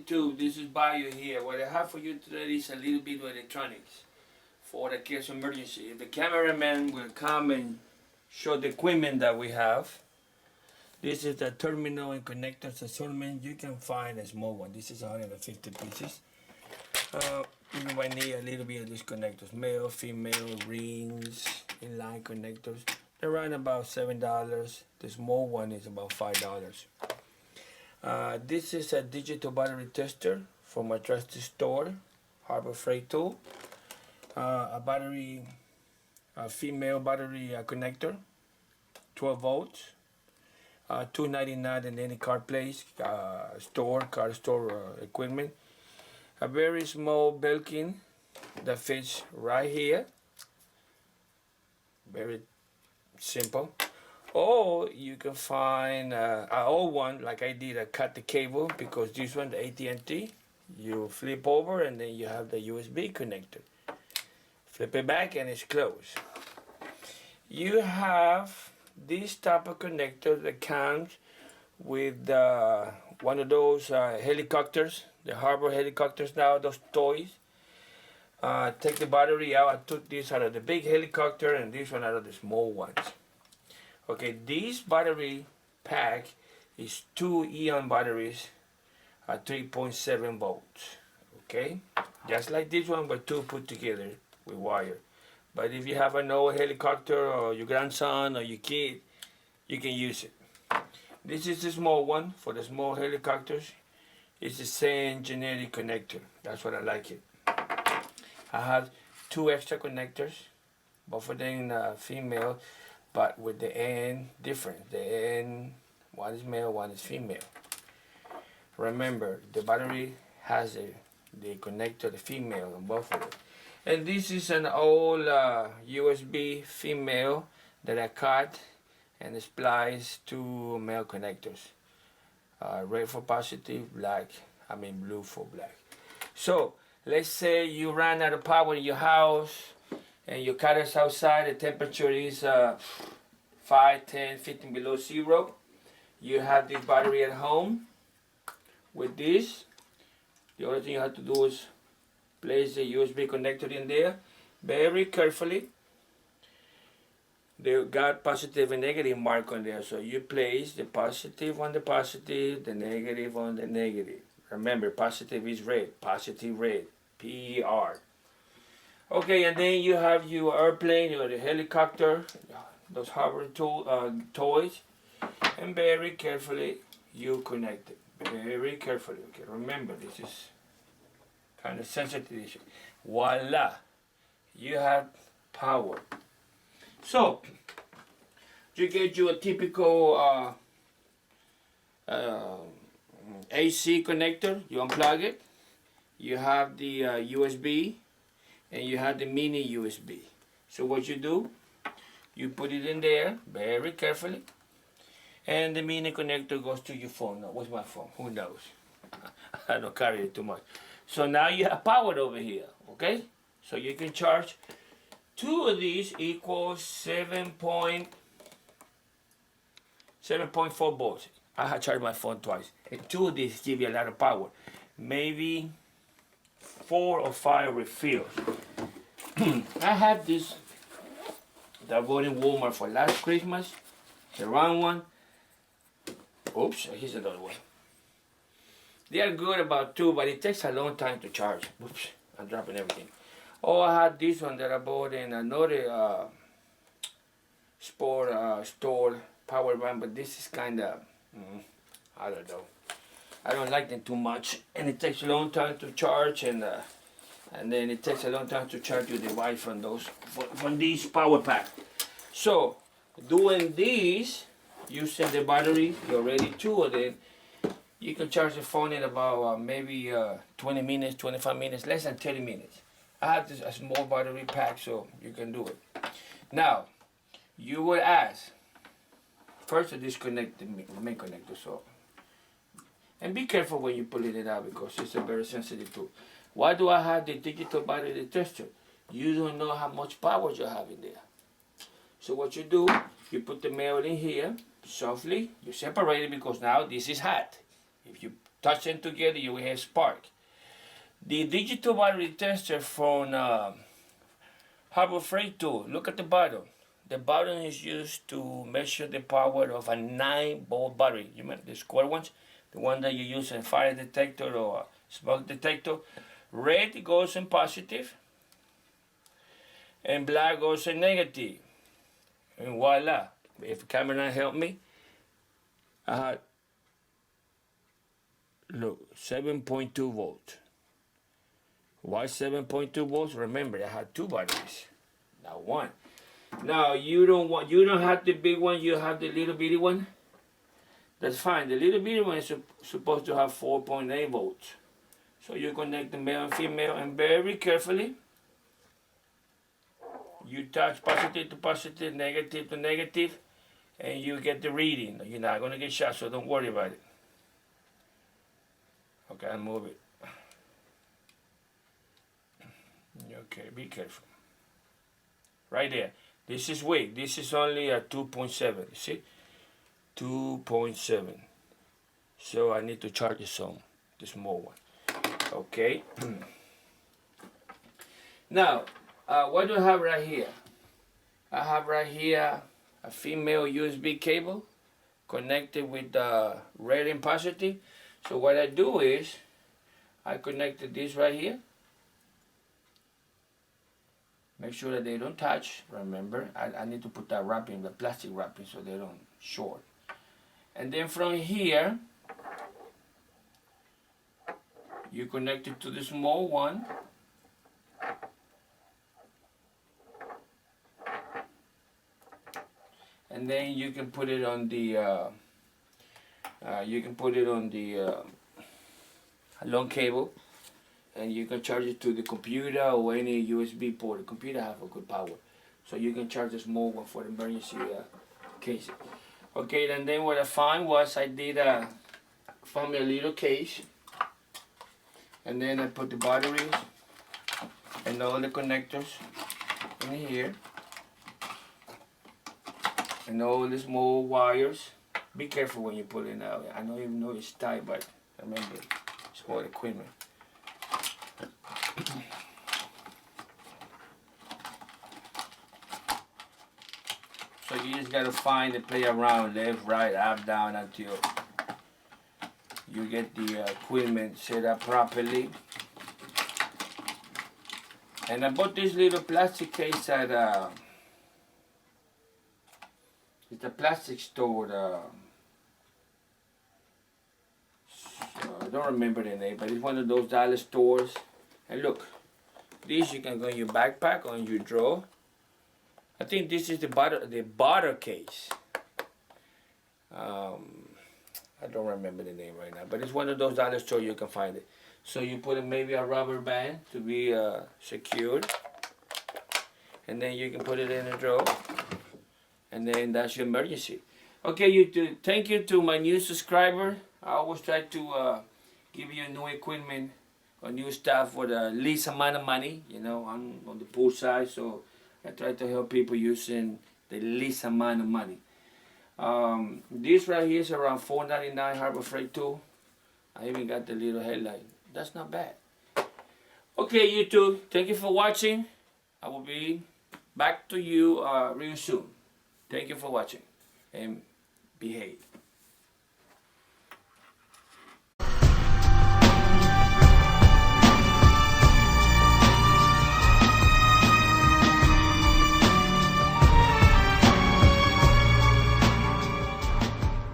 YouTube, this is Bayu here. What I have for you today is a little bit of electronics for the case of emergency. If the cameraman will come and show the equipment that we have. This is the terminal and connectors assortment. You can find a small one. This is 150 pieces. You might need a little bit of these connectors. Male, female, rings, inline connectors. They're around about $7. The small one is about $5. This is a digital battery tester from a trusted store, Harbor Freight Tool. A female battery connector, 12 volts, $2.99 in any car place, car store equipment. A very small Belkin that fits right here. Very simple. Or you can find an old one, like I did. I cut the cable because this one, the AT&T, you flip over and then you have the USB connector. Flip it back and it's closed. You have this type of connector that comes with one of those helicopters, the Harbor helicopters now, those toys. Take the battery out. I took this out of the big helicopter and this one out of the small ones. Okay, this battery pack is 2 Eon batteries at 3.7 volts. Okay, just like this one, but 2 put together with wire. But if you have an old helicopter or your grandson or your kid, you can use it. This is the small one for the small helicopters. It's the same generic connector. That's what I like it. I have 2 extra connectors, both of them female, but with the end different. The end, one is male, one is female. Remember, the battery has the connector, the female on both of them. And this is an old USB female that I cut and spliced 2 male connectors. Red for positive, blue for black. So, let's say you ran out of power in your house and your car is outside, the temperature is 5, 10, 15 below zero. You have this battery at home with this. The only thing you have to do is place the USB connector in there very carefully. They got positive and negative mark on there, so you place the positive on the positive, the negative on the negative. Remember, positive is red, positive red, PER. Okay, and then you have your airplane or the helicopter, those Harbor toys, and very carefully you connect it. Very carefully. Okay, remember, this is kind of sensitive issue. Voila, you have power. So you get you a typical AC connector. You unplug it. You have the USB, and you have the mini USB. So what you do, you put it in there very carefully, and the mini connector goes to your phone. Now, what's my phone? Who knows? I don't carry it too much. So now you have power over here, okay? So you can charge 2 of these equals 7.4 volts. I have charged my phone twice. And 2 of these give you a lot of power. Maybe 4 or 5 refills. I have this that I bought in Walmart for last Christmas. The round one. Oops, here's another one. They are good about 2, but it takes a long time to charge. Oops, I'm dropping everything. Oh, I had this one that I bought in another sport store power bank, but this is kind of, I don't know. I don't like them too much, and it takes a long time to charge, and then it takes a long time to charge your device from these power pack. So, doing this, using the battery, you're already 2 of them. You can charge the phone in about maybe 20 minutes, 25 minutes, less than 30 minutes. I have a small battery pack, so you can do it. Now, you will ask, first to disconnect the main connector, and be careful when you pull it out because it's a very sensitive tool. Why do I have the digital battery tester? You don't know how much power you have in there. So what you do, You put the male in here, softly, you separate it because now this is hot. If you touch them together, you will have spark. The digital battery tester from Harbor Freight tool, look at the bottom. The bottom is used to measure the power of a 9-volt battery. You remember the square ones? The one that you use in fire detector or smoke detector. Red goes in positive, and black goes in negative. And voila. If the camera help me, I had, look, 7.2 volts. Why 7.2 volts? Remember, I had 2 batteries, not 1. Now you don't have the big one, you have the little bitty one. That's fine. The little bitty one is supposed to have 4.8 volts. So you connect the male and female, and very carefully you touch positive to positive, negative to negative, and you get the reading. You're not going to get shot, so don't worry about it. Okay, I'll move it. Okay, be careful. Right there. This is weak. This is only a 2.7. You see? 2.7. So I need to charge it some, the small one. Okay. Now, what do I have right here? I have right here a female USB cable connected with the red and positive. So what I do is I connected this right here. Make sure that they don't touch. Remember, I need to put that wrapping, the plastic wrapping, so they don't short. And then from here, you connect it to the small one. And then you can put it on the long cable, and you can charge it to the computer or any USB port. The computer has a good power, so you can charge a small one for emergency cases. Okay, and then what I found was I found me a little case, and then I put the batteries and all the connectors in here, and all the small wires. Be careful when you put it out. I don't even know it's tight, but remember, it's for equipment. So you just gotta find and play around, left, right, up, down, until you get the equipment set up properly. And I bought this little plastic case at it's a plastic store. I don't remember the name, but it's one of those dollar stores. And look, this you can go in your backpack or in your drawer. I think this is the butter case. I don't remember the name right now, but it's one of those dollar stores you can find it. So you put maybe a rubber band to be secured, and then you can put it in a drawer, and then that's your emergency. Okay, YouTube, thank you to my new subscriber. I always try to give you new equipment or new stuff for the least amount of money. You know, I'm on the pool side, so I try to help people using the least amount of money. This right here is around $4.99 Harbor Freight tool. I even got the little headlight. That's not bad. Okay, YouTube, thank you for watching. I will be back to you real soon. Thank you for watching, and behave.